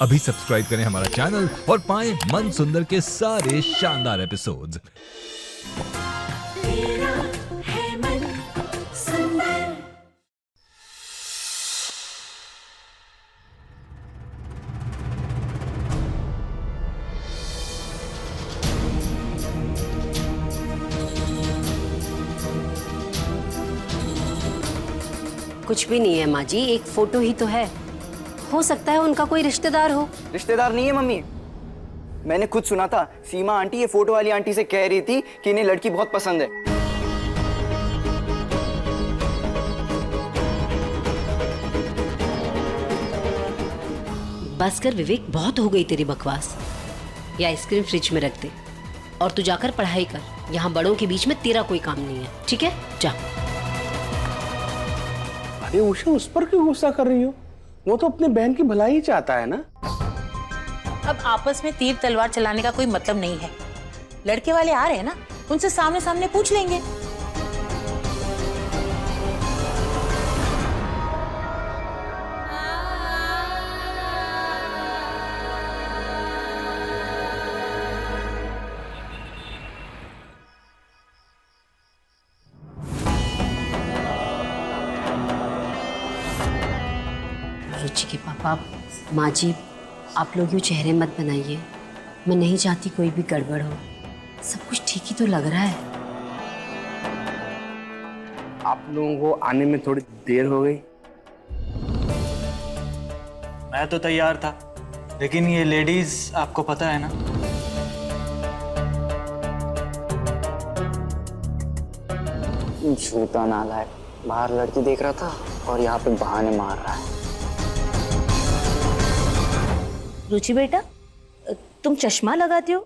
अभी सब्सक्राइब करें हमारा चैनल और पाएं मन सुंदर के सारे शानदार एपिसोड्स। मेरा है मन सुंदर। कुछ भी नहीं है माँ जी, एक फोटो ही तो है। हो सकता है उनका कोई रिश्तेदार हो। रिश्तेदार नहीं है मम्मी, मैंने खुद सुना था। सीमा आंटी ये फोटो वाली आंटी से कह रही थी कि इन्हें लड़की बहुत पसंद है। बस कर विवेक, बहुत हो गई तेरी बकवास। ये आइसक्रीम फ्रिज में रख दे और तू जाकर पढ़ाई कर। यहाँ बड़ों के बीच में तेरा कोई काम नहीं है, ठीक है? जा। अरे उषा, उस पर क्यों गुस्सा कर रही हो? वो तो अपनी बहन की भलाई ही चाहता है ना। अब आपस में तीर तलवार चलाने का कोई मतलब नहीं है। लड़के वाले आ रहे हैं ना, उनसे सामने सामने पूछ लेंगे। रुचि के पापा, माँ जी, आप लोग यूँ चेहरे मत बनाइए। मैं नहीं चाहती कोई भी गड़बड़ हो। सब कुछ ठीक ही तो लग रहा है। आप लोगों को आने में थोड़ी देर हो गई। मैं तो तैयार था, लेकिन ये लेडीज आपको पता है ना। झूठा नालायक, बाहर लड़की देख रहा था और यहाँ पे बहाने मार रहा है। रुचि बेटा, तुम चश्मा लगाती हो?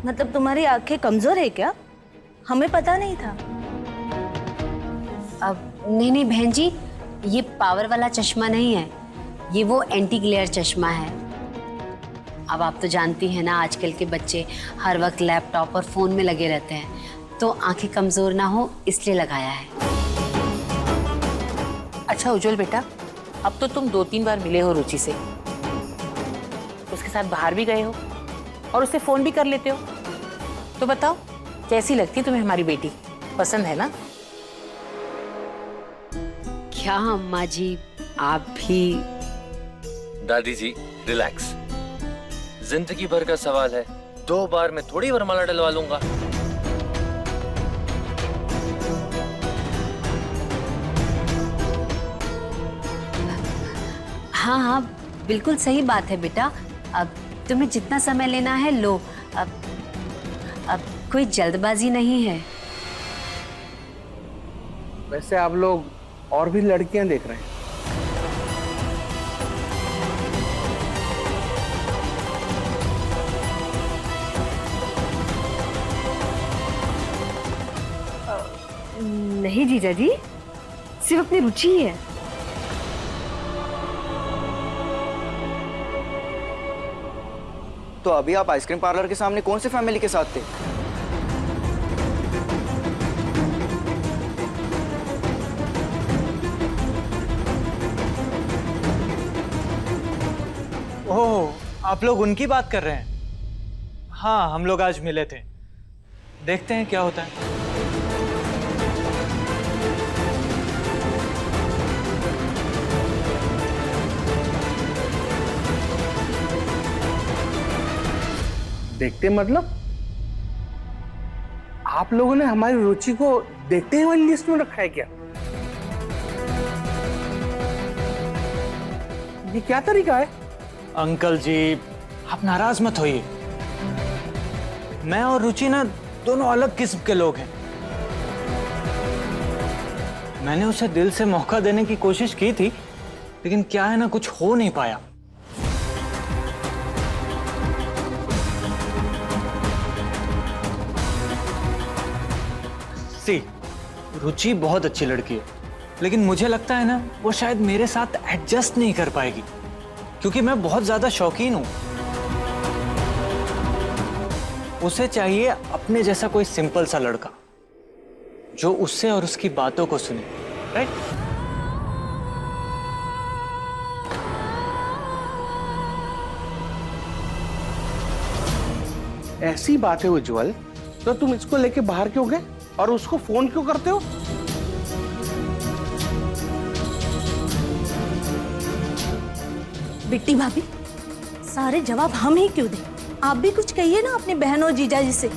मतलब तुम्हारी आंखें कमजोर है क्या? हमें पता नहीं था। अब नहीं बहन जी, ये पावर वाला चश्मा नहीं है, ये वो एंटी ग्लेयर चश्मा है। अब आप तो जानती हैं ना, आजकल के बच्चे हर वक्त लैपटॉप और फोन में लगे रहते हैं, तो आंखें कमजोर ना हो इसलिए लगाया है। अच्छा उज्जवल बेटा, अब तो तुम 2-3 बार मिले हो रुचि से, उसके साथ बाहर भी गए हो और उससे फोन भी कर लेते हो। तो बताओ, कैसी लगती है तुम्हें हमारी बेटी? पसंद है ना? क्या अम्मा जी, आप भी? दादी जी रिलैक्स, जिंदगी भर का सवाल है, 2 बार में थोड़ी वरमाला डलवा लूंगा। हाँ हाँ, बिल्कुल सही बात है बेटा। अब तुम्हें जितना समय लेना है लो। अब कोई जल्दबाजी नहीं है। वैसे आप लोग और भी लड़कियां देख रहे हैं? नहीं जीजा जी, सिर्फ अपनी रुचि ही है। तो अभी आप आइसक्रीम पार्लर के सामने कौन से फैमिली के साथ थे? ओह, आप लोग उनकी बात कर रहे हैं? हाँ, हम लोग आज मिले थे। देखते हैं क्या होता है। देखते मतलब? आप लोगों ने हमारी रुचि को देखते ही वाली लिस्ट में रखा है क्या? ये क्या तरीका है? अंकल जी, आप नाराज मत होइए। मैं और रुचि ना दोनों अलग किस्म के लोग हैं। मैंने उसे दिल से मौका देने की कोशिश की थी, लेकिन क्या है ना, कुछ हो नहीं पाया। रुचि बहुत अच्छी लड़की है, लेकिन मुझे लगता है ना, वो शायद मेरे साथ एडजस्ट नहीं कर पाएगी, क्योंकि मैं बहुत ज्यादा शौकीन हूं। उसे चाहिए अपने जैसा कोई सिंपल सा लड़का जो उससे और उसकी बातों को सुने, राइट? ऐसी बात है उज्जवल, तो तुम इसको लेके बाहर क्यों गए और उसको फोन क्यों करते हो? बिट्टी भाभी, सारे जवाब हम ही क्यों दें? आप भी कुछ कहिए ना अपनी बहन और जीजा जी से।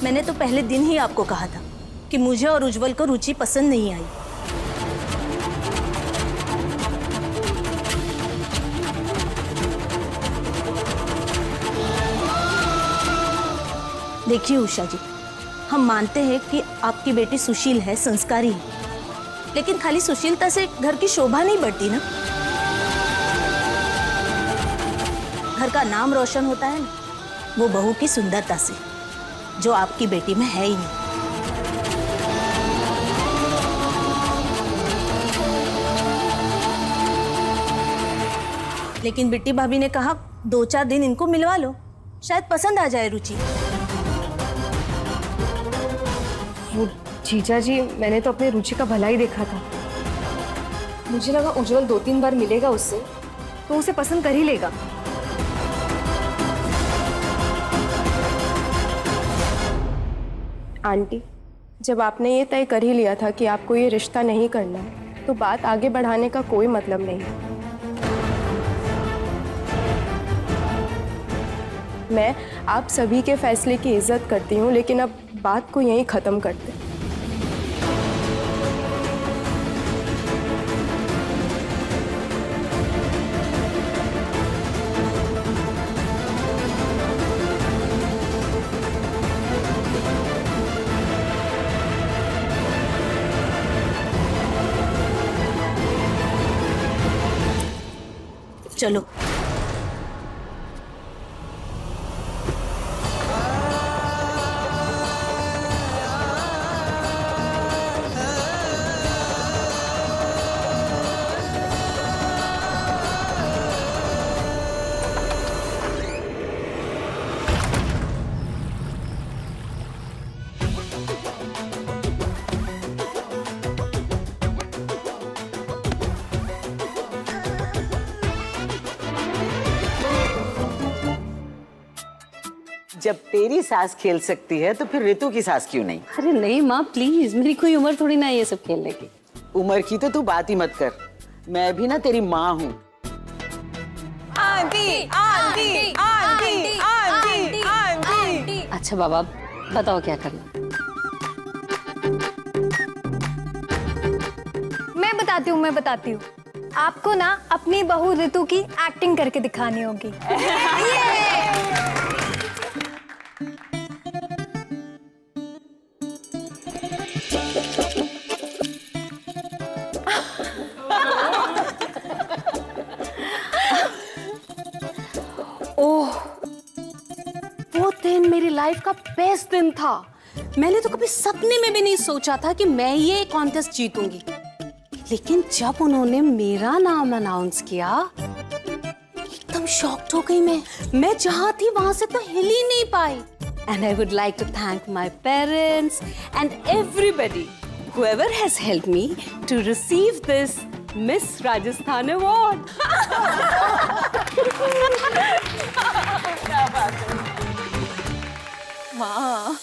मैंने तो पहले दिन ही आपको कहा था कि मुझे और उज्जवल को रुचि पसंद नहीं आई। देखिए उषा जी, हम मानते हैं कि आपकी बेटी सुशील है, संस्कारी है, लेकिन खाली सुशीलता से घर की शोभा नहीं बढ़ती ना। घर का नाम रोशन होता है ना, वो बहू की सुंदरता से, जो आपकी बेटी में है ही नहीं। लेकिन बिट्टी भाभी ने कहा 2-4 दिन इनको मिलवा लो, शायद पसंद आ जाए रुचि। वो जीजा जी, मैंने तो अपने रुचि का भला ही देखा था। मुझे लगा उज्जवल 2-3 बार मिलेगा उससे तो उसे पसंद कर ही लेगा। आंटी, जब आपने ये तय कर ही लिया था कि आपको ये रिश्ता नहीं करना है, तो बात आगे बढ़ाने का कोई मतलब नहीं है। मैं आप सभी के फैसले की इज्जत करती हूँ, लेकिन अब बात को यहीं ख़त्म करते हैं। चलो। जब तेरी सास खेल सकती है तो फिर ऋतु की सास क्यों नहीं? अरे नहीं माँ, प्लीज, मेरी कोई उम्र थोड़ी ना है ये सब खेलने की। उम्र की तो तू बात ही मत कर, मैं भी ना तेरी माँ हूँ। Aunty, aunty, aunty, aunty, aunty. अच्छा बाबा, बताओ क्या करना। मैं बताती हूँ। आपको ना अपनी बहू ऋतु की एक्टिंग करके दिखानी होगी। ओह, वो दिन मेरी लाइफ का बेस्ट दिन था। मैंने तो कभी सपने में भी नहीं सोचा था कि मैं ये कॉन्टेस्ट जीतूंगी, लेकिन जब उन्होंने मेरा नाम अनाउंस किया, एकदम शॉक्ड हो गई मैं जहां थी वहां से तो हिल ही नहीं पाई। And I would like to thank my parents and everybody, whoever has helped me to receive this Miss Rajasthan Award. माँ,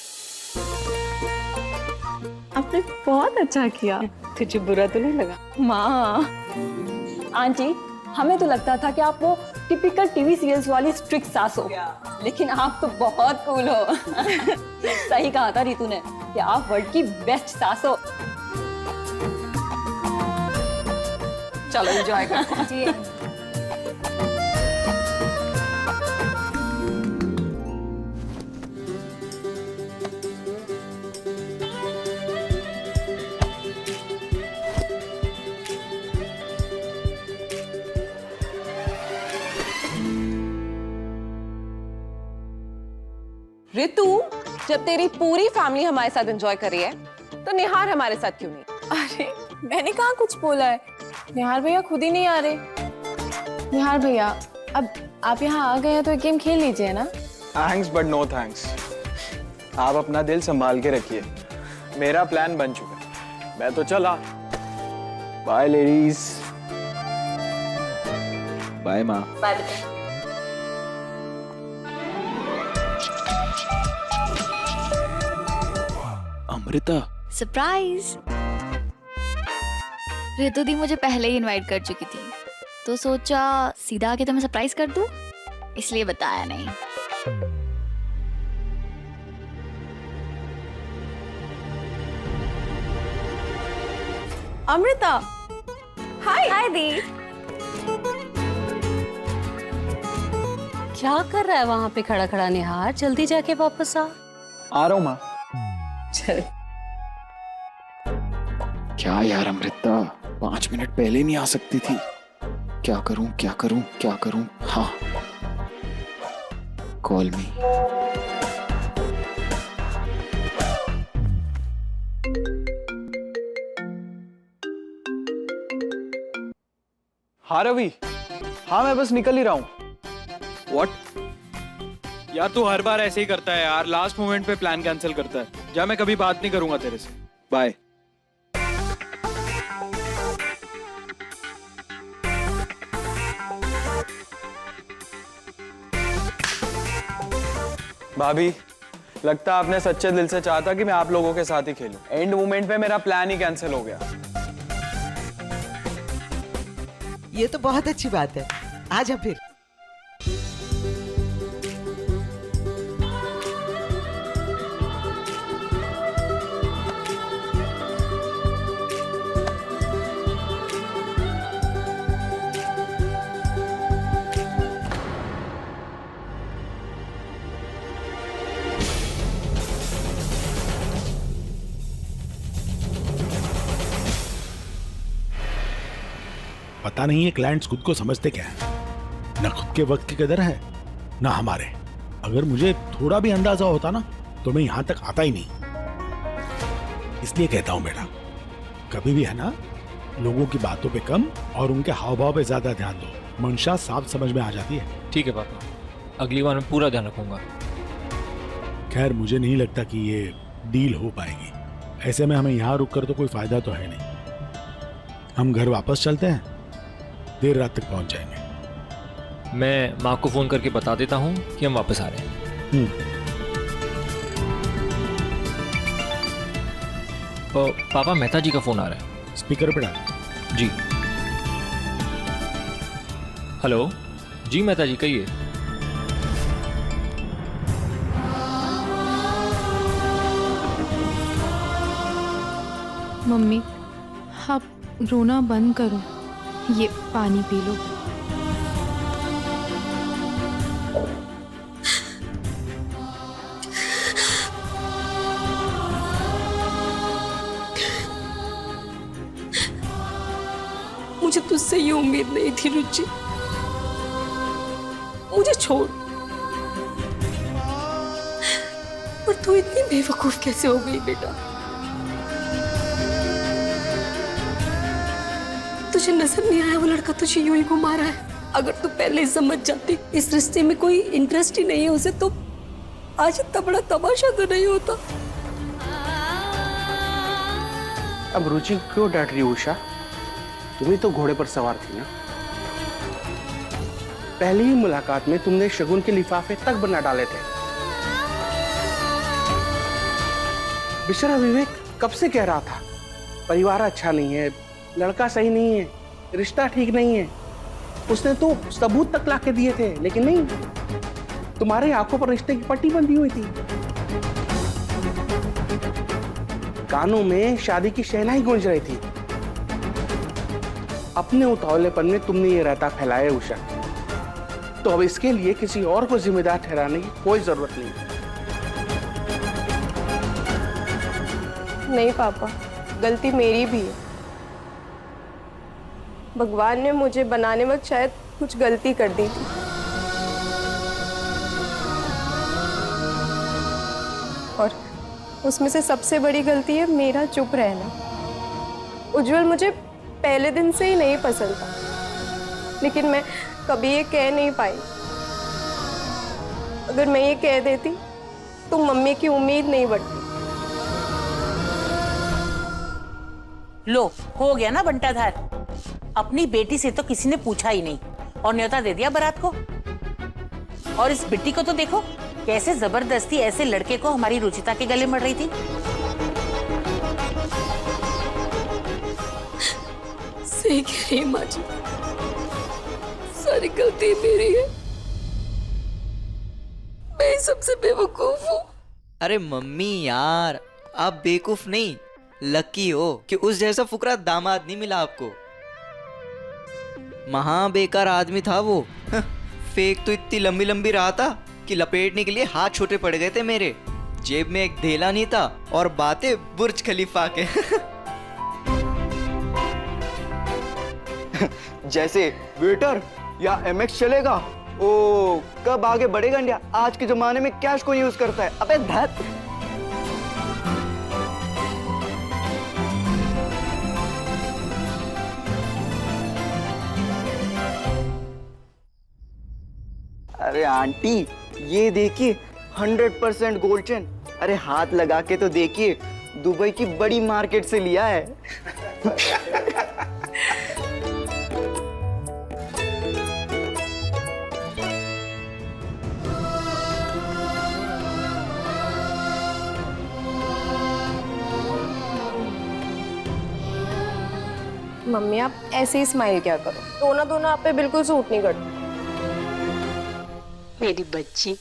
आपने बहुत अच्छा किया। तुझे बुरा तो नहीं लगा? माँ, आंटी, हमें तो लगता था कि आप वो टिपिकल टीवी सीरियल्स वाली स्ट्रिक्ट सास हो, लेकिन आप तो बहुत कूल हो। सही कहा था रितु ने कि आप वर्ल्ड की बेस्ट सास हो। चलो एंजॉय करते हैं। ऋतु, जब तेरी पूरी फैमिली हमारे साथ एंजॉय कर रही है, तो निहार हमारे साथ क्यों नहीं? अरे मैंने कहाँ कुछ बोला है, निहार भैया खुद ही नहीं आ रहे। निहार भैया, अब आप यहाँ आ गए हैं तो एक गेम खेल लीजिए ना। Thanks but no thanks. आप अपना दिल संभाल के रखिए, मेरा प्लान बन चुका है, मैं तो चला। Bye ladies. बाय माँ। बाय। अमृता, सरप्राइज। रितु दी मुझे पहले ही इनवाइट कर चुकी थी, तो सोचा सीधा आके तुम्हें सरप्राइज कर दूं, इसलिए बताया नहीं। अमृता, हाय। हाय दी। क्या कर रहा है वहां पे खड़ा खड़ा निहार? जल्दी जाके वापस आ रहा हूँ माँ। चल। क्या यार अमृता, 5 मिनट पहले नहीं आ सकती थी? क्या करूं क्या करूं क्या करूं? हाँ, कॉल मी। हाँ रवि, हाँ मैं बस निकल ही रहा हूँ। What? यार तू हर बार ऐसे ही करता है यार, लास्ट मोमेंट पे प्लान कैंसिल करता है। जा, मैं कभी बात नहीं करूंगा तेरे से। बाय। भाभी, लगता है आपने सच्चे दिल से चाहा था कि मैं आप लोगों के साथ ही खेलूं। एंड मोमेंट पे मेरा प्लान ही कैंसिल हो गया। ये तो बहुत अच्छी बात है। आजा फिर। पता नहीं है क्लाइंट्स खुद को समझते क्या है, ना खुद के वक्त की कदर है ना हमारे। अगर मुझे थोड़ा भी अंदाजा होता ना तो मैं यहां तक आता ही नहीं। इसलिए कहता हूं बेटा, कभी भी है ना, लोगों की बातों पे कम और उनके हाव भाव पे ज्यादा ध्यान दो। मंशा साफ समझ में आ जाती है। ठीक है पापा, अगली बार मैं पूरा ध्यान रखूंगा। खैर मुझे नहीं लगता कि ये डील हो पाएगी। ऐसे में हमें यहाँ रुक कर तो कोई फायदा तो है नहीं। हम घर वापस चलते हैं, देर रात तक पहुंच जाएंगे। मैं माँ को फोन करके बता देता हूँ कि हम वापस आ रहे हैं। पापा, मेहता जी का फोन आ रहा है। स्पीकर पे डाल। जी। हेलो जी मेहता जी, कहिए। मम्मी, आप रोना बंद करो, ये पानी पी लो। मुझे तुझसे ये उम्मीद नहीं थी रुचि। मुझे छोड़, पर तू इतनी बेवकूफ कैसे हो गई बेटा? तुझे नजर नहीं आया वो लड़का तुझे यूं ही घुमा रहा है? अगर तू पहले ही समझ जाती इस रिश्ते में कोई इंटरेस्ट ही नहीं है उसे, तो आज इतना बड़ा तमाशा तो नहीं होता। अब रुचि क्यों डांट रही उषा? तुम ही तो घोड़े पर सवार थी ना। पहली ही मुलाकात में तुमने शगुन के लिफाफे तक बना डाले थे। बेचारा विवेक कब से कह रहा था परिवार अच्छा नहीं है, लड़का सही नहीं है, रिश्ता ठीक नहीं है। उसने तो सबूत तक लाके दिए थे, लेकिन नहीं, तुम्हारे आंखों पर रिश्ते की पट्टी बंधी हुई थी। कानों में शादी की शहनाई गूंज रही थी। अपने उतावलेपन में तुमने ये रहता फैलाया उषा। तो अब इसके लिए किसी और को जिम्मेदार ठहराने की कोई जरूरत नहीं। नहीं पापा, गलती मेरी भी है। भगवान ने मुझे बनाने वक्त शायद कुछ गलती कर दी थी। और उसमें से सबसे बड़ी गलती है मेरा चुप रहना। उज्जवल मुझे पहले दिन से ही नहीं पसंद था, लेकिन मैं कभी ये कह नहीं पाई। अगर मैं ये कह देती तो मम्मी की उम्मीद नहीं बढ़ती। लो, हो गया ना बंटाधार। अपनी बेटी से तो किसी ने पूछा ही नहीं और न्योता दे दिया बारात को। और इस बिट्टी को तो देखो कैसे जबरदस्ती ऐसे लड़के को हमारी रुचिता के गले मड़ रही थी। सही कह रही है माँ जी, सारी गलती मेरी है। मैं ही सबसे बेवकूफ हूँ। अरे मम्मी यार, आप बेवकूफ नहीं, लकी हो कि उस जैसा फुकरा दामाद नहीं मिला आपको। महा बेकार आदमी था वो। फेक तो इतनी लंबी लंबी रहा था कि लपेटने के लिए हाथ छोटे पड़ गए थे मेरे। जेब में एक धेला नहीं था और बातें बुर्ज खलीफा के। जैसे वेटर या एमएक्स चलेगा, ओ कब आगे बढ़ेगा इंडिया। आज के जमाने में कैश को यूज करता है। अबे धत। अरे आंटी, ये देखिए 100% गोल्ड चेन। अरे हाथ लगा के तो देखिए, दुबई की बड़ी मार्केट से लिया है। मम्मी आप ऐसे ही स्माइल क्या करो, रोना धोना आप पे बिल्कुल सूट नहीं करता। मेरी बच्ची।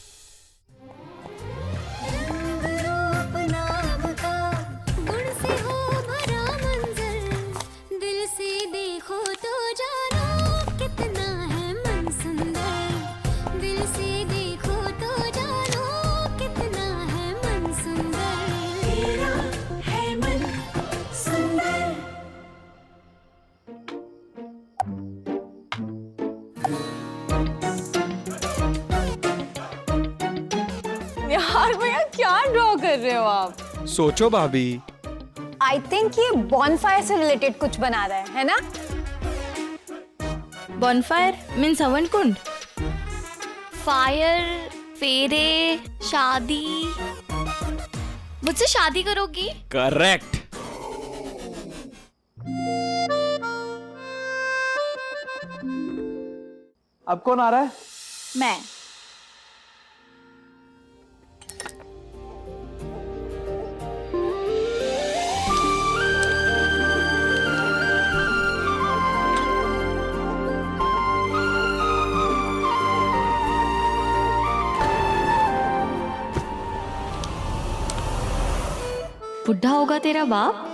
यार भैया क्या ड्रॉ कर रहे हो आप? सोचो भाभी। आई थिंक ये बॉनफायर से रिलेटेड कुछ बना रहा है ना? बॉनफायर मीन्स हवन कुंड। फायर, फेरे, शादी। मुझसे शादी करोगी? करेक्ट। अब कौन आ रहा है? मैं। बुढ़ा होगा तेरा बाप?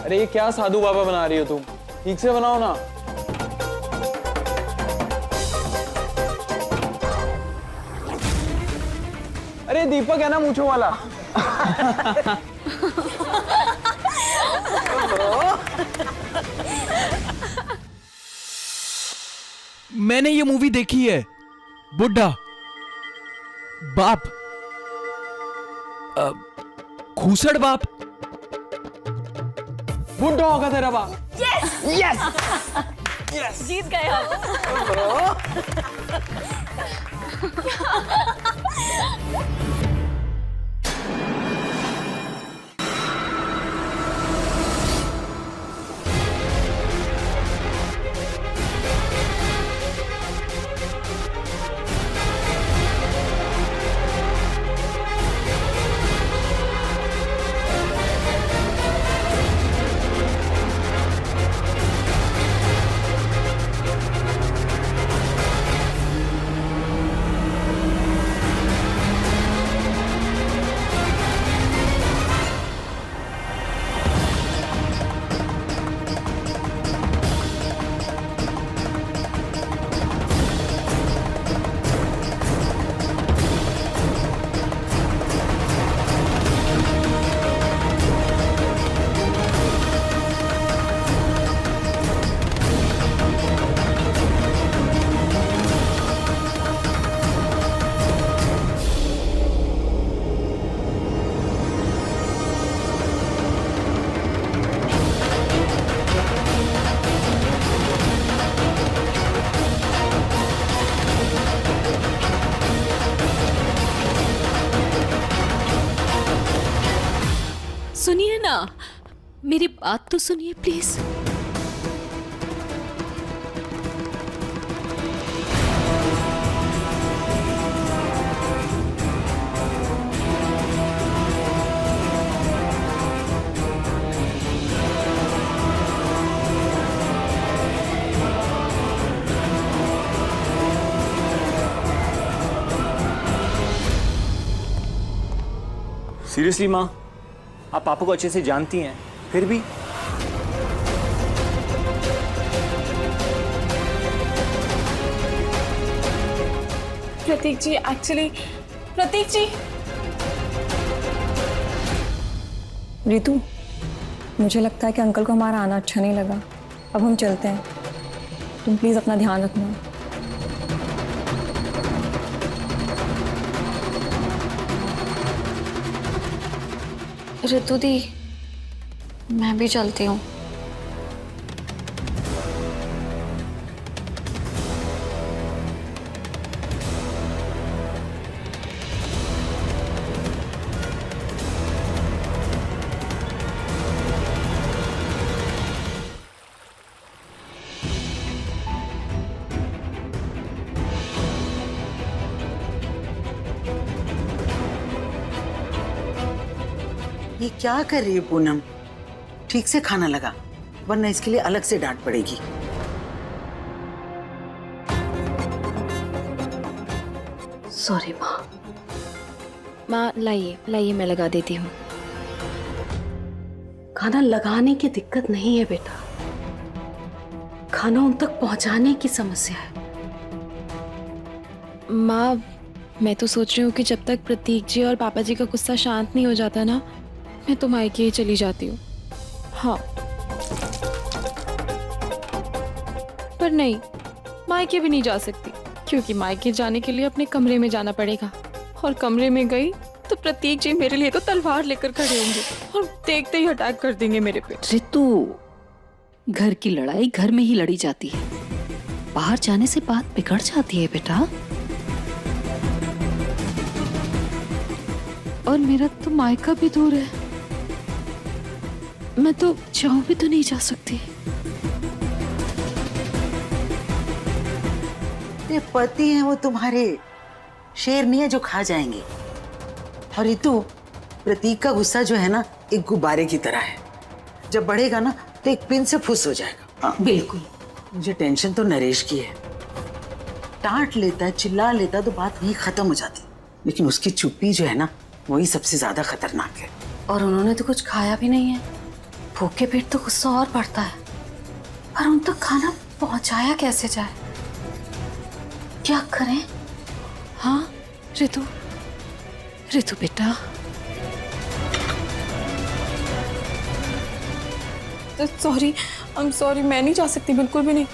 अरे ये क्या साधु बाबा बना रही हो तुम? ठीक से बनाओ ना। अरे दीपक है ना मूंछों वाला। मैंने ये मूवी देखी है, बुड्ढा बाप, खूसड़ बाप। बुड्ढा होगा तेरा बाप। यस यस यस, जीत गए हम। मेरी बात तो सुनिए प्लीज। सीरियसली माँ, आप पापा को अच्छे से जानती हैं, फिर भी प्रतीक जी, एक्चुअली प्रतीक जी। रितु, मुझे लगता है कि अंकल को हमारा आना अच्छा नहीं लगा। अब हम चलते हैं। तुम प्लीज अपना ध्यान रखना। रितु दी, मैं भी चलती हूँ। ये क्या कर रही है पूनम? ठीक से खाना लगा, वरना इसके लिए अलग से डांट पड़ेगी। सॉरी माँ। माँ लाइए लाइए, मैं लगा देती हूँ। खाना लगाने की दिक्कत नहीं है बेटा, खाना उन तक पहुंचाने की समस्या है। माँ, मैं तो सोच रही हूँ कि जब तक प्रतीक जी और पापा जी का गुस्सा शांत नहीं हो जाता ना, मैं तो मायके ही चली जाती हूँ। हाँ, पर नहीं, मायके भी नहीं जा सकती, क्योंकि मायके जाने के लिए अपने कमरे में जाना पड़ेगा, और कमरे में गई तो प्रतीक जी मेरे लिए तो तलवार लेकर खड़े होंगे और देखते ही अटैक कर देंगे मेरे पे। रितु, घर की लड़ाई घर में ही लड़ी जाती है, बाहर जाने से बात बिगड़ जाती है बेटा। और मेरा तो मायका भी दूर है, मैं तो चाहूं भी तो नहीं जा सकती। ये पति हैं वो तुम्हारे, शेर नहीं है जो खा जाएंगे। और रितु, प्रतीक का गुस्सा जो है ना, एक गुब्बारे की तरह है, जब बढ़ेगा ना तो एक पिन से फुस हो जाएगा। बिल्कुल। मुझे टेंशन तो नरेश की है, डांट लेता है, चिल्ला लेता तो बात वहीं खत्म हो जाती, लेकिन उसकी चुप्पी जो है ना, वही सबसे ज्यादा खतरनाक है। और उन्होंने तो कुछ खाया भी नहीं है, भूखे पेट तो गुस्सा और बढ़ता है। पर उन तक खाना पहुंचाया कैसे जाए, क्या करें? हाँ रितु, रितु बेटा। सॉरी, आई एम सॉरी, मैं नहीं जा सकती, बिल्कुल भी नहीं।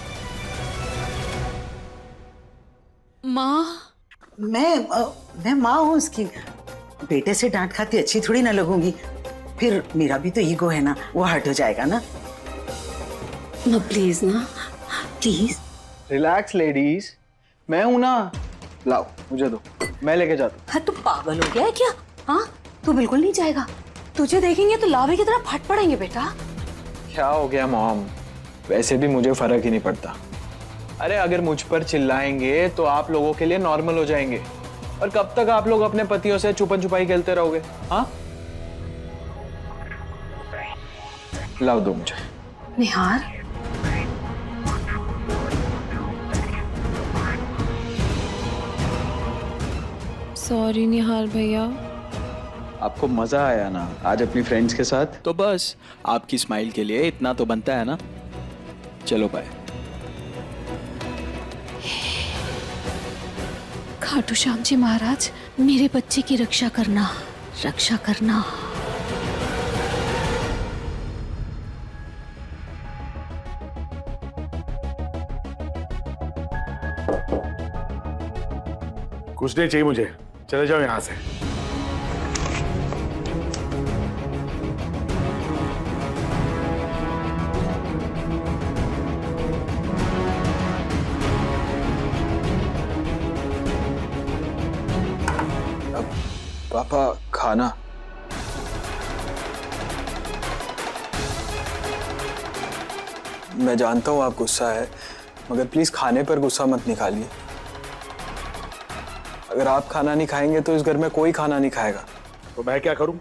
माँ, मैं माँ हूँ उसकी, बेटे से डांट खाती अच्छी थोड़ी ना लगूंगी। फिर मेरा भी तो ईगो है ना, वो हट हो जाएगा ना। ना प्लीज ना, प्लीज। रिलैक्स लेडीज, मैं हूं ना, लाओ मुझे दो, मैं लेके जाता हूँ। हाँ, तू पागल हो गया है क्या? हाँ, तू बिल्कुल नहीं जाएगा, तुझे देखेंगे तो लावे की तरह फट पड़ेंगे बेटा। क्या हो गया मॉम, वैसे भी मुझे फर्क ही नहीं पड़ता। अरे अगर मुझ पर चिल्लाएंगे तो आप लोगों के लिए नॉर्मल हो जाएंगे, और कब तक आप लोग अपने पतियों से छुपन छुपाई खेलते रहोगे? हाँ, लाओ दो मुझे। निहार, सॉरी निहार भैया। आपको मजा आया ना आज अपनी फ्रेंड्स के साथ? तो बस आपकी स्माइल के लिए इतना तो बनता है ना। चलो बाय। खाटू श्याम जी महाराज, मेरे बच्चे की रक्षा करना, रक्षा करना। कुछ नहीं चाहिए मुझे, चले जाओ यहाँ से। पापा खाना। मैं जानता हूँ आप गुस्सा है, मगर प्लीज खाने पर गुस्सा मत निकालिए। अगर आप खाना नहीं खाएंगे तो इस घर में कोई खाना नहीं खाएगा। तो मैं क्या करूं?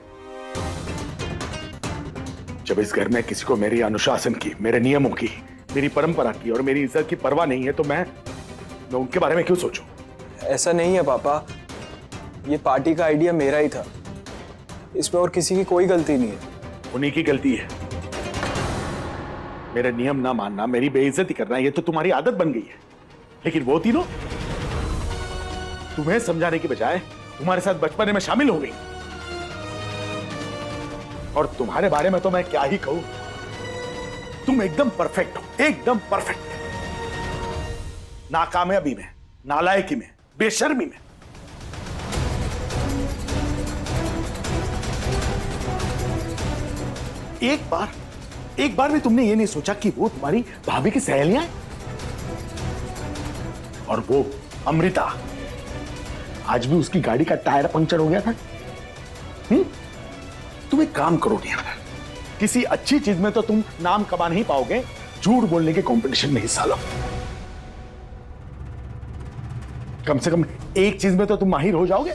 जब इस घर में किसी को मेरी अनुशासन की, मेरे नियमों की, मेरी परंपरा की और मेरी इज्जत की परवाह नहीं है, तो मैं उनके बारे में क्यों सोचूं? ऐसा नहीं है पापा, ये पार्टी का आइडिया मेरा ही था, इसमें और किसी की कोई गलती नहीं है। उन्हीं की गलती है। मेरे नियम ना मानना, मेरी बेइज्जती करना, ये तो तुम्हारी आदत बन गई है। लेकिन वो तीनों तुम्हें समझाने की बजाय तुम्हारे साथ बचपने में शामिल हो गई। और तुम्हारे बारे में तो मैं क्या ही कहूं, तुम एकदम परफेक्ट हो, एकदम परफेक्ट। नाकामयाबी में, नालायकी में, बेशर्मी में। एक बार भी तुमने ये नहीं सोचा कि वो तुम्हारी भाभी की सहेलियां हैं? और वो अमृता, आज भी उसकी गाड़ी का टायर पंक्चर हो गया था। तुम एक काम करो यार, किसी अच्छी चीज में तो तुम नाम कमा नहीं पाओगे, झूठ बोलने के कंपटीशन में हिस्सा लो। कम से कम एक चीज में तो तुम माहिर हो जाओगे।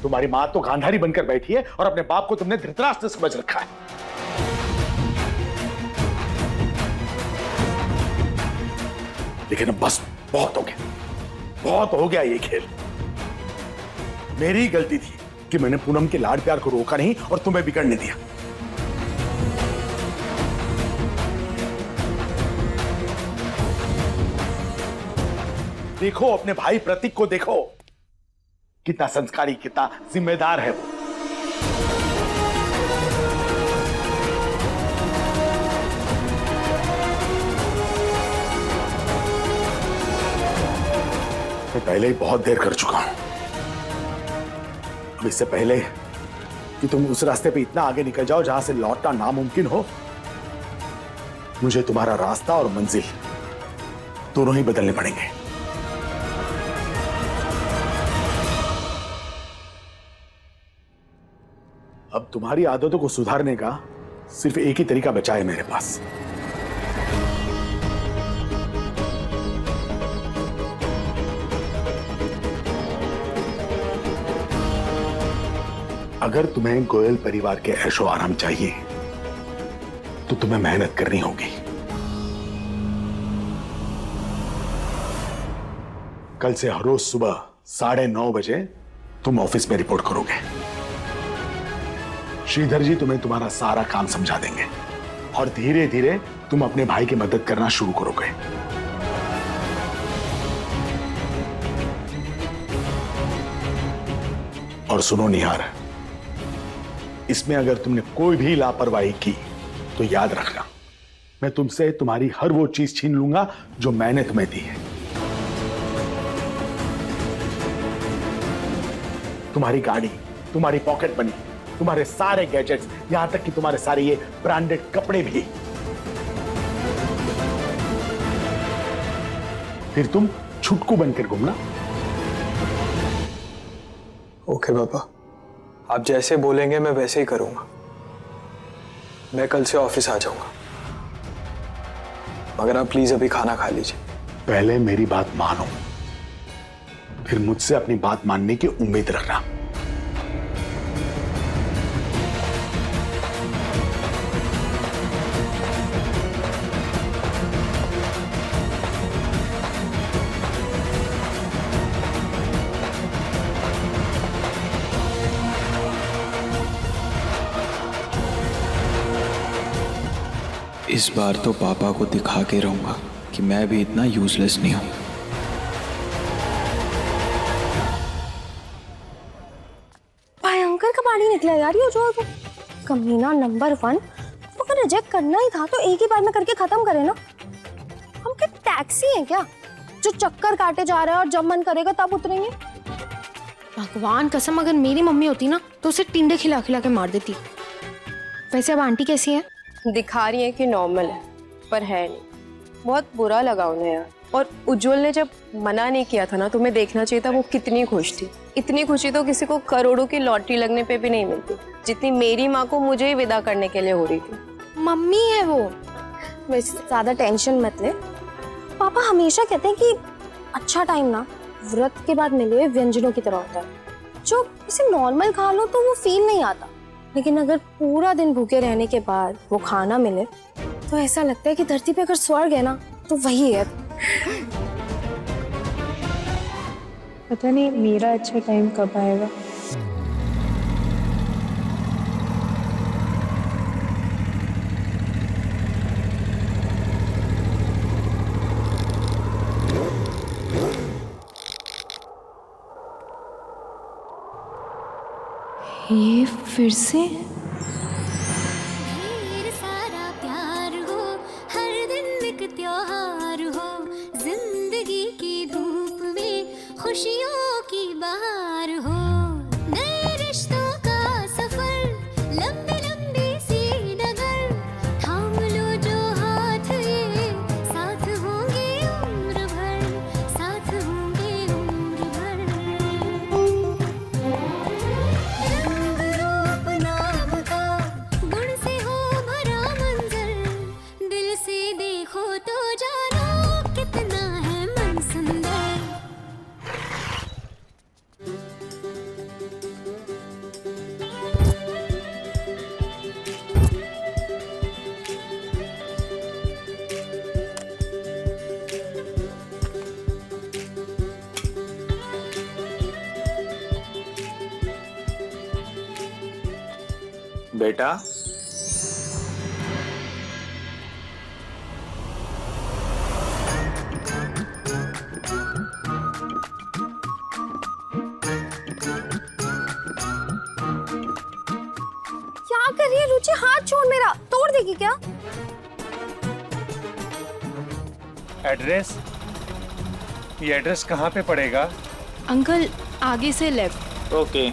तुम्हारी मां तो गांधारी बनकर बैठी है और अपने बाप को तुमने धृतराष्ट्र समझ रखा है। लेकिन अब बस बहुत हो गया, बहुत हो गया ये खेल। मेरी गलती थी कि मैंने पूनम के लाड प्यार को रोका नहीं और तुम्हें बिगड़ने दिया। देखो अपने भाई प्रतीक को, देखो कितना संस्कारी, कितना जिम्मेदार है वो। मैं पहले ही बहुत देर कर चुका हूं। अब इससे पहले कि तुम उस रास्ते पे इतना आगे निकल जाओ जहां से लौटना नामुमकिन हो, मुझे तुम्हारा रास्ता और मंजिल दोनों ही बदलने पड़ेंगे। अब तुम्हारी आदतों को सुधारने का सिर्फ एक ही तरीका बचा है मेरे पास। अगर तुम्हें गोयल परिवार के ऐशो आराम चाहिए तो तुम्हें मेहनत करनी होगी। कल से हर रोज सुबह 9:30 बजे तुम ऑफिस में रिपोर्ट करोगे। श्रीधर जी तुम्हें तुम्हारा सारा काम समझा देंगे और धीरे धीरे तुम अपने भाई की मदद करना शुरू करोगे। और सुनो निहार, इसमें अगर तुमने कोई भी लापरवाही की तो याद रखना, मैं तुमसे तुम्हारी हर वो चीज छीन लूंगा जो मैंने तुम्हें दी है। तुम्हारी गाड़ी, तुम्हारी पॉकेट मनी, तुम्हारे सारे गैजेट्स, यहां तक कि तुम्हारे सारे ये ब्रांडेड कपड़े भी। फिर तुम छुटकू बनकर घूमना। ओके पापा, आप जैसे बोलेंगे मैं वैसे ही करूंगा। मैं कल से ऑफिस आ जाऊंगा, मगर आप प्लीज अभी खाना खा लीजिए। पहले मेरी बात मानो, फिर मुझसे अपनी बात मानने की उम्मीद रखना। इस बार तो पापा को दिखा के रहूंगा कि मैं भी इतना यूजलेस नहीं हूं। भयंकर का पानी निकला यार ये जो कमीना नंबर 1। अगर रिजेक्ट करना ही था तो एक ही बार में करके खत्म करे ना। हम क्या टैक्सी हैं क्या जो चक्कर काटे जा रहे हैं और जब मन करेगा तब उतरेंगे? भगवान कसम, अगर मेरी मम्मी होती ना तो उसे टिंडे खिला खिला के मार देती। वैसे अब आंटी कैसी है? दिखा रही है कि नॉर्मल है, पर है नहीं। बहुत बुरा लगा उन्हें यार। और उज्जवल ने जब मना नहीं किया था ना, तुम्हें देखना चाहिए था वो कितनी खुश थी। इतनी खुशी तो किसी को करोड़ों की लॉटरी लगने पे भी नहीं मिलती जितनी मेरी माँ को मुझे ही विदा करने के लिए हो रही थी। मम्मी है वो, वैसे ज़्यादा टेंशन मत ले। पापा हमेशा कहते हैं कि अच्छा टाइम ना व्रत के बाद मिले हुए व्यंजनों की तरह होता है, जो इसे नॉर्मल खा लो तो वो फील नहीं आता, लेकिन अगर पूरा दिन भूखे रहने के बाद वो खाना मिले तो ऐसा लगता है कि धरती पे अगर स्वर्ग है ना तो वही है। पता नहीं मेरा अच्छा टाइम कब आएगा। ये फिर से सारा प्यार हो, हर दिन एक त्योहार हो, जिंदगी की धूप में खुशियों की बहार हो, नए रिश्तों का सफर, लंबी लंबी सी डगर, थाम लो जो हाथ ये, साथ होंगे उम्र भर, साथ होंगे उम्र भर। रंग रूप नाम का गुण से हो भरा मंजर, दिल से देखो तो जानो कितना है मन सुंदर। बेटा, क्या कर रही है रुचि? हाथ छोड़ मेरा, तोड़ देगी क्या? एड्रेस, ये एड्रेस कहाँ पे पड़ेगा? अंकल आगे से लेफ्ट। ओके।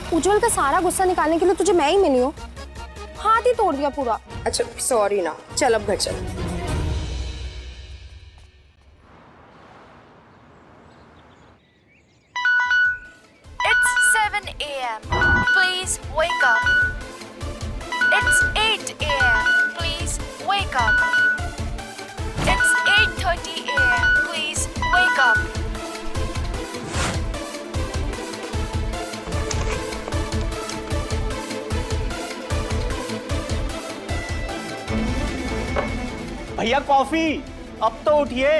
उज्जवल का सारा गुस्सा निकालने के लिए तुझे मैं ही मिली हूँ, हाथ ही तोड़ दिया पूरा। अच्छा सॉरी ना, चल अब घर चल। It's 7 a.m. Please wake up. It's 8 a.m. Please wake up. It's 8:30 a.m. Please wake up. भैया कॉफी, अब तो उठिए।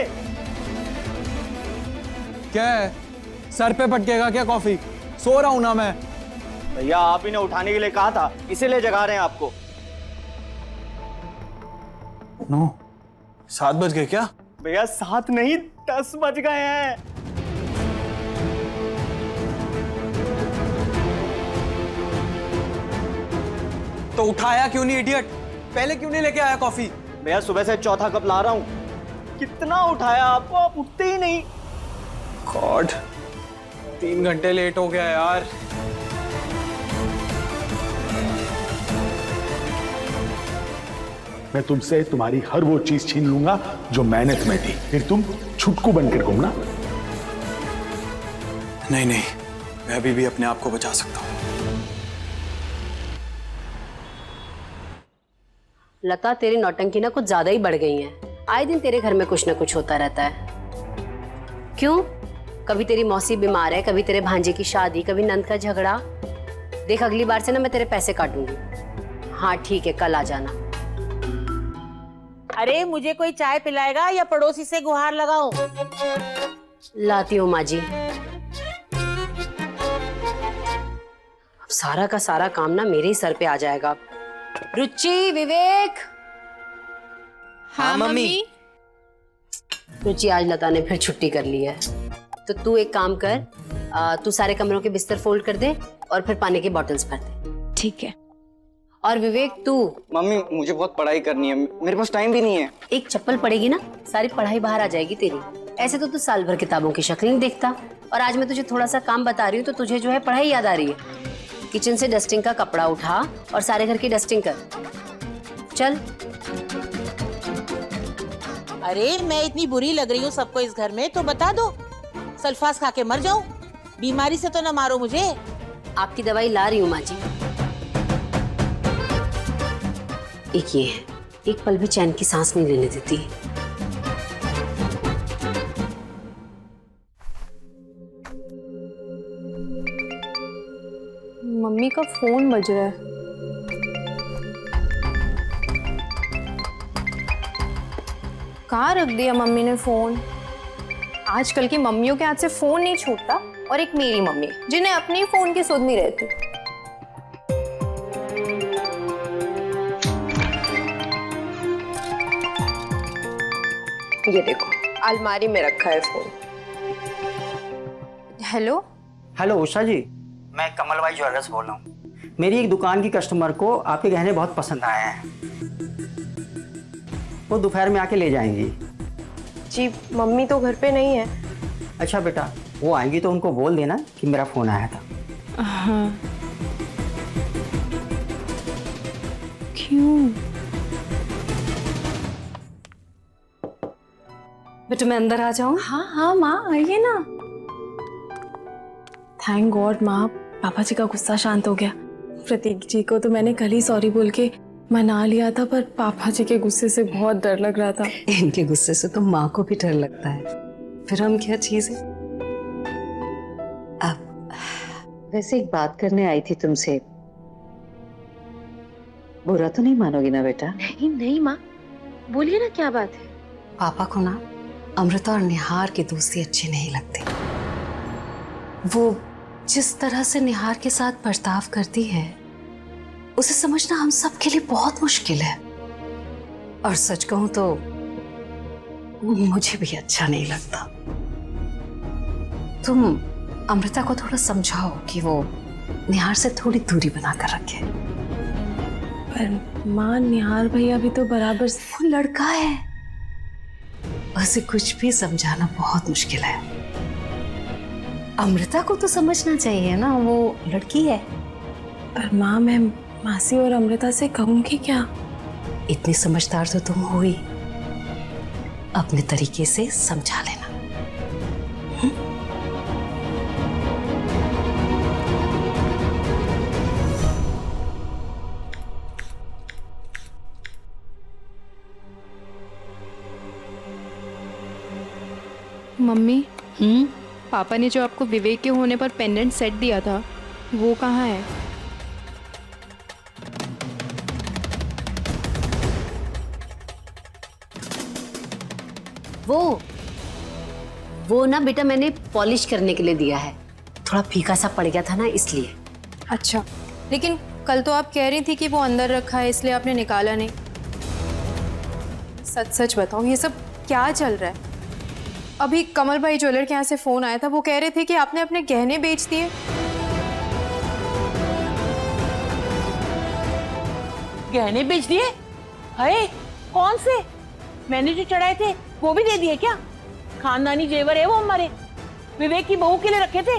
क्या है, सर पे पटकेगा क्या कॉफी? सो रहा हूं ना मैं। भैया आप ही ने उठाने के लिए कहा था, इसीलिए जगा रहे हैं आपको। 9, 7 बज गए क्या? भैया 7 नहीं 10 बज गए हैं। तो उठाया क्यों नहीं इडियट? पहले क्यों नहीं लेके आया कॉफी? भैया सुबह से चौथा कप ला रहा हूँ, कितना उठाया आपको, आप उठते ही नहीं। गॉड, 3 घंटे लेट हो गया यार। मैं तुमसे तुम्हारी हर वो चीज छीन लूंगा जो मैंने तुम्हें दी, फिर तुम छुटकू बनकर घूमना। नहीं नहीं, मैं अभी भी अपने आप को बचा सकता हूँ। लता, तेरी नौटंकी ना कुछ ज्यादा ही बढ़ गई है। आए दिन तेरे घर में कुछ ना कुछ होता रहता है। क्यों? कभी तेरी मौसी बीमार है, कभी तेरे भांजे की शादी, कभी नंद का झगड़ा। देख अगली बार से ना मैं तेरे पैसे काटूंगी। हाँ ठीक है, कल आ जाना। अरे मुझे कोई चाय पिलाएगा या पड़ोसी से गुहार लगाऊं? लाती हूँ माँ जी। अब सारा का सारा काम ना मेरे ही सर पे आ जाएगा। रुचि, विवेक। हाँ मम्मी। रुचि, आज लता ने फिर छुट्टी कर ली है, तो तू एक काम कर, तू सारे कमरों के बिस्तर फोल्ड कर दे और फिर पानी की बॉटल्स भर दे। ठीक है। और विवेक तू। मम्मी मुझे बहुत पढ़ाई करनी है, मेरे पास टाइम भी नहीं है। एक चप्पल पड़ेगी ना, सारी पढ़ाई बाहर आ जाएगी तेरी। ऐसे तो तू साल भर किताबों की शक्ल नहीं देखता, और आज मैं तुझे थोड़ा सा काम बता रही हूँ तो तुझे जो है पढ़ाई याद आ रही है। किचन से डस्टिंग का कपड़ा उठा और सारे घर की डस्टिंग कर। चल। अरे मैं इतनी बुरी लग रही हूँ सबको इस घर में, तो बता दो, सल्फास खा के मर जाऊं? बीमारी से तो ना मारो मुझे। आपकी दवाई ला रही हूँ माँ जी। एक ये है, एक पल भी चैन की सांस नहीं लेने देती। मम्मी का फोन बज रहा है। कहाँ रख दिया मम्मी ने फोन? आजकल की मम्मियों के हाथ से फोन नहीं छूटता, और एक मेरी मम्मी जिन्हें अपनी फोन की सुध नहीं रहती। ये देखो, अलमारी में रखा है फोन। हेलो हेलो उषा जी, मैं कमल भाई ज्वेलर्स बोल रहा हूँ। मेरी एक दुकान की कस्टमर को आपके गहने बहुत पसंद आए हैं, वो दोपहर में आके ले जाएंगी। जी मम्मी तो घर पे नहीं है। अच्छा बेटा, वो आएंगी तो उनको बोल देना कि मेरा फोन आया था। हाँ। क्यों? बेटा मैं अंदर आ जाऊं? हाँ हाँ माँ, आइए ना। थैंक गॉड माँ, पापा जी का गुस्सा शांत हो गया। प्रतीक जी को तो मैंने कल ही सॉरी बोल के मना लिया था, पर पापा जी के गुस्से से बहुत डर लग रहा था। इनके गुस्से से तो माँ को भी डर लगता है, फिर हम क्या चीज है। अब वैसे एक बात करने आई थी तुमसे, बुरा तो नहीं मानोगी ना बेटा? नहीं नहीं माँ, बोलिए ना, क्या बात है? पापा को ना अमृता और निहार की दोस्ती अच्छी नहीं लगती। वो जिस तरह से निहार के साथ बर्ताव करती है, उसे समझना हम सब के लिए बहुत मुश्किल है। और सच कहूं तो मुझे भी अच्छा नहीं लगता। तुम अमृता को थोड़ा समझाओ कि वो निहार से थोड़ी दूरी बनाकर रखे। पर माँ, निहार भैया भी तो बराबर वो लड़का है, उसे कुछ भी समझाना बहुत मुश्किल है। अमृता को तो समझना चाहिए ना, वो लड़की है। पर माँ, मैं मासी और अमृता से कहूंगी क्या? इतनी समझदार तो तुम हो ही, अपने तरीके से समझा लेना। मम्मी, पापा ने जो आपको विवेक के होने पर पेंडेंट सेट दिया था, वो कहाँ है? वो ना बेटा मैंने पॉलिश करने के लिए दिया है, थोड़ा फीका सा पड़ गया था ना, इसलिए। अच्छा, लेकिन कल तो आप कह रही थी कि वो अंदर रखा है, इसलिए आपने निकाला नहीं। सच सच बताओ, ये सब क्या चल रहा है? अभी कमल भाई ज्वेलर के यहाँ से फोन आया था, वो कह रहे थे कि आपने अपने गहने बेच दिए। गहने बेच दिए? अरे कौन से? मैंने जो चढ़ाए थे वो भी दे दिए क्या? खानदानी जेवर है वो हमारे, विवेक की बहू के लिए रखे थे।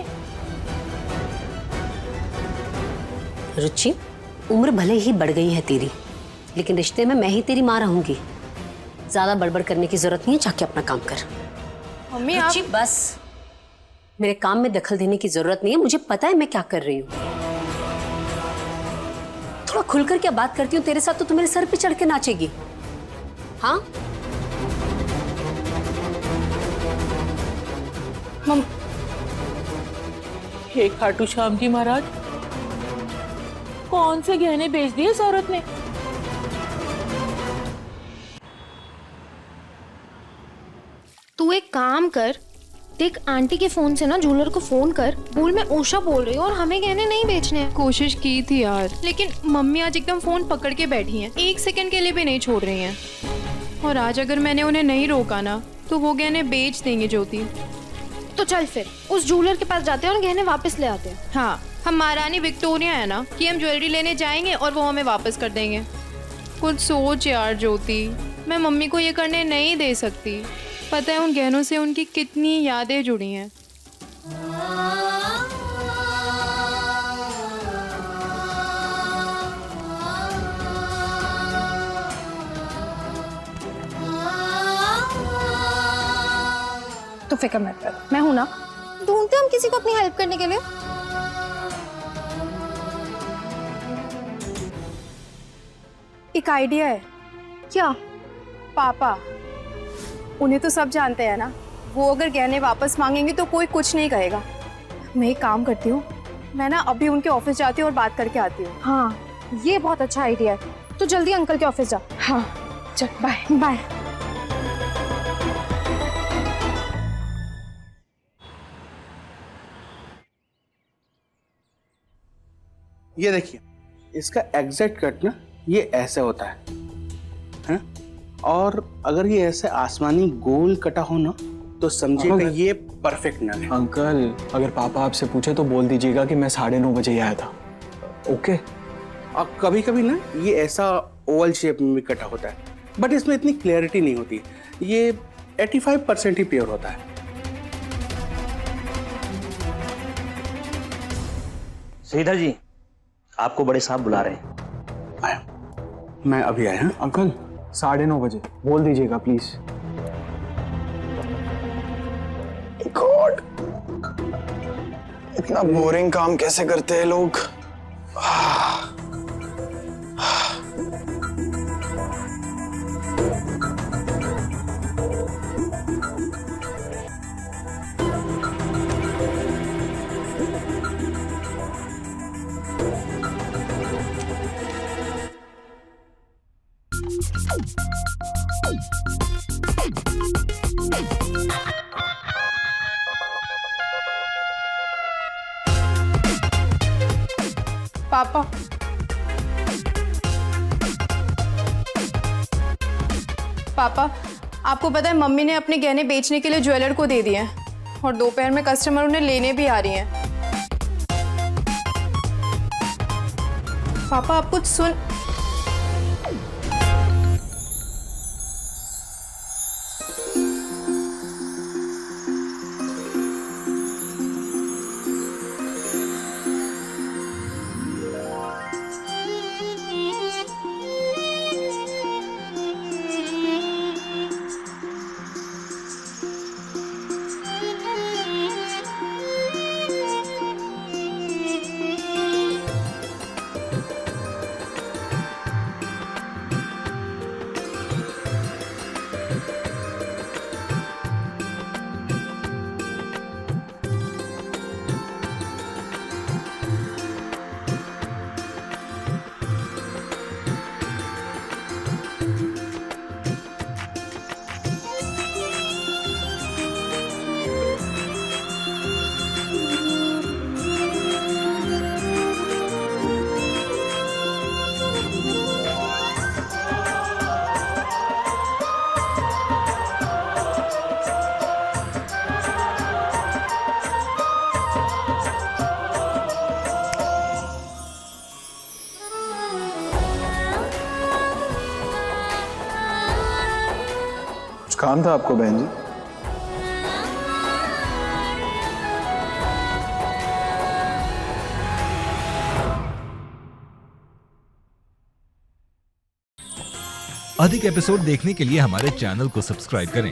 रुचि, उम्र भले ही बढ़ गई है तेरी, लेकिन रिश्ते में मैं ही तेरी माँ रहूंगी। ज्यादा बड़बड़ करने की जरूरत नहीं है, जाके अपना काम कर। मम्मी रुचि, बस, मेरे काम में दखल देने की जरूरत नहीं है, मुझे पता है मैं क्या कर रही हूँ। थोड़ा खुलकर क्या बात करती हूँ तेरे साथ तो तू मेरे सर पे चढ़ के नाचेगी। हाँ हे खाटू श्याम जी महाराज, कौन से गहने बेच दिए इस औरत ने? तू एक काम कर, देख आंटी के फोन से ना ज्वेलर को फोन कर, बोल मैं उषा बोल रही हूँ और हमें गहने नहीं बेचने हैं। कोशिश की थी यार, लेकिन मम्मी आज एकदम फोन पकड़ के बैठी हैं, एक सेकंड के लिए भी नहीं छोड़ रही हैं। और आज अगर मैंने उन्हें नहीं रोका ना, तो वो गहने बेच देंगे ज्योति। तो चल फिर उस ज्वेलर के पास जाते हैं और गहने वापस ले आते हैं। हाँ, हम महारानी विक्टोरिया है ना कि हम ज्वेलरी लेने जाएंगे और वो हमें वापस कर देंगे। कुछ सोच यार ज्योति, मैं मम्मी को ये करने नहीं दे सकती। पता है उन गहनों से उनकी कितनी यादें जुड़ी हैं। तो फिक्र मत कर, मैं हूं ना। ढूंढते हम किसी को अपनी हेल्प करने के लिए। एक एक आइडिया है। क्या? पापा, उन्हें तो सब जानते हैं ना, वो अगर गहने वापस मांगेंगे तो कोई कुछ नहीं कहेगा। मैं एक काम करती हूँ, मैं ना अभी उनके ऑफिस जाती हूँ और बात करके आती हूँ। हाँ, ये बहुत अच्छा आइडिया है। तो जल्दी अंकल के ऑफिस जा। हाँ चल, बाय बाय। ये देखिए, इसका एग्जैक्ट कट ना ये ऐसे होता है? और अगर ये ऐसे आसमानी गोल कटा हो ना तो समझिएगा ये परफेक्ट नग है। अंकल, अगर पापा आपसे पूछे तो बोल दीजिएगा कि मैं 9:30 बजे ही आया था। ओके? और कभी कभी ना ये ऐसा ओवल शेप में भी कटा होता है, बट इसमें इतनी क्लैरिटी नहीं होती। ये 85% ही प्योर होता है। श्रीधर जी, आपको बड़े साहब बुला रहे हैं। मैं अभी आया हूं। अंकल 9:30 बजे बोल दीजिएगा प्लीज। गॉड, इतना बोरिंग काम कैसे करते हैं लोग। पापा, पापा, आपको पता है मम्मी ने अपने गहने बेचने के लिए ज्वेलर को दे दिए हैं और दोपहर में कस्टमर उन्हें लेने भी आ रही हैं। पापा, आप कुछ सुन। काम था आपको बहन जी? अधिक एपिसोड देखने के लिए हमारे चैनल को सब्सक्राइब करें